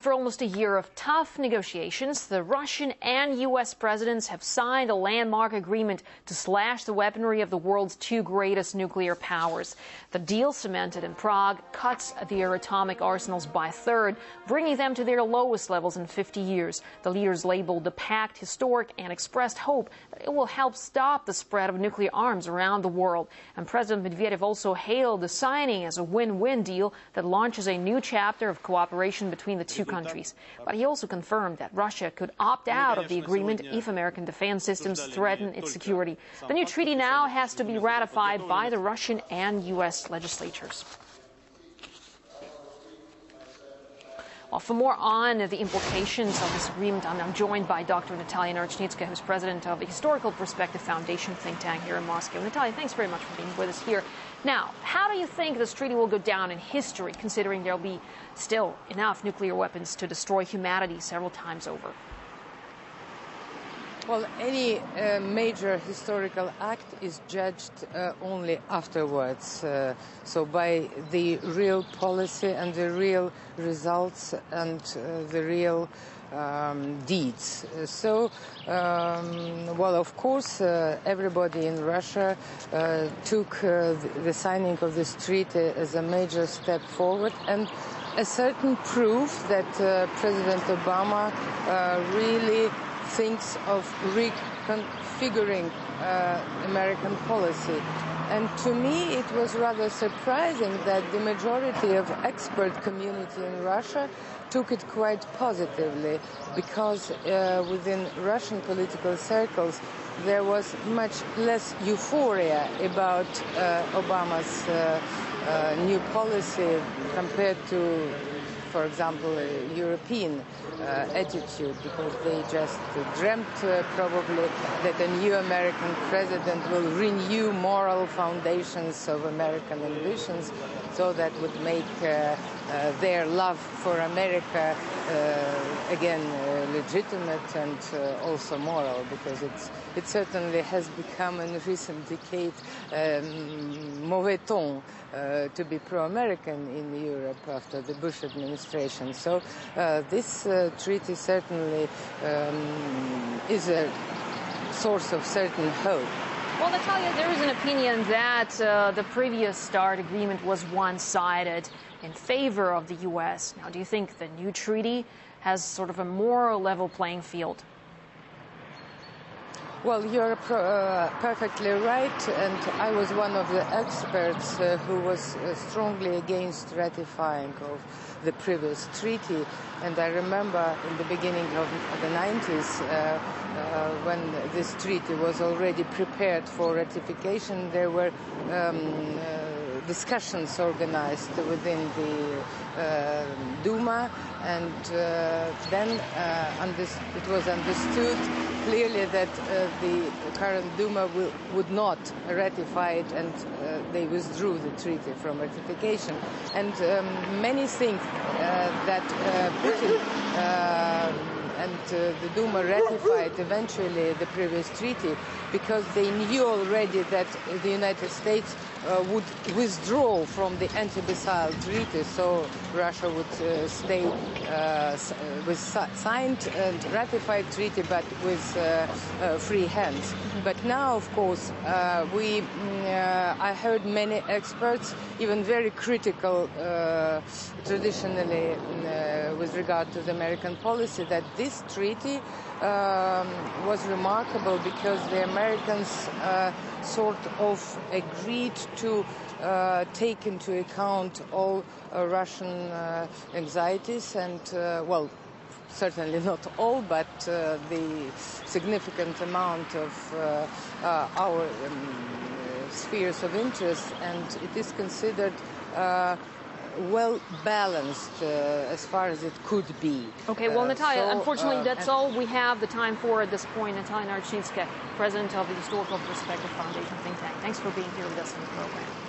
For almost a year of tough negotiations, the Russian and U.S. presidents have signed a landmark agreement to slash the weaponry of the world's two greatest nuclear powers. The deal, cemented in Prague, cuts their atomic arsenals by a third, bringing them to their lowest levels in 50 years. The leaders labeled the pact historic and expressed hope that it will help stop the spread of nuclear arms around the world. And President Medvedev also hailed the signing as a win-win deal that launches a new chapter of cooperation between the two countries. But he also confirmed that Russia could opt out of the agreement if American defense systems threaten its security. The new treaty now has to be ratified by the Russian and U.S. legislatures. Well, for more on the implications of this agreement, I'm joined by Dr. Natalia Narochnitskaya, who's president of the Historical Perspective Foundation think tank here in Moscow. Natalia, thanks very much for being with us here. Now, how do you think this treaty will go down in history, considering there'll be still enough nuclear weapons to destroy humanity several times over? Well, any major historical act is judged only afterwards, so by the real policy and the real results and the real deeds. So, well, of course, everybody in Russia took the signing of this treaty as a major step forward and a certain proof that President Obama really thinks of reconfiguring American policy. And to me, it was rather surprising that the majority of expert community in Russia took it quite positively, because within Russian political circles, there was much less euphoria about Obama's new policy compared to, for example, a European attitude, because they just dreamt probably that a new American president will renew moral foundations of American ambitions, so that would make their love for America again legitimate and also moral, because it certainly has become in recent decade mauvais ton to be pro-American in Europe after the Bush administration. So this treaty certainly is a source of certain hope. Well, Natalia, there is an opinion that the previous START agreement was one-sided in favor of the U.S. Now, do you think the new treaty has sort of a more level playing field? Well, you're perfectly right, and I was one of the experts who was strongly against ratifying of the previous treaty. And I remember in the beginning of the 90s, when this treaty was already prepared for ratification, there were discussions organized within the Duma, and then it was understood clearly that the current Duma would not ratify it, and they withdrew the treaty from ratification. And many think that Putin and the Duma ratified eventually the previous treaty because they knew already that the United States would withdraw from the anti-missile treaty, so Russia would stay with signed and ratified treaty, but with free hands. But now, of course, I heard many experts, even very critical traditionally with regard to the American policy, that this treaty was remarkable because the Americans sort of agreed to take into account all Russian anxieties and, well, certainly not all, but the significant amount of our spheres of interest, and it is considered well balanced as far as it could be. Okay, well, Natalia, unfortunately, that's all we have the time for at this point. Natalia Narochnitskaya, president of the Historical Perspective Foundation think tank. Thanks for being here with us on the program.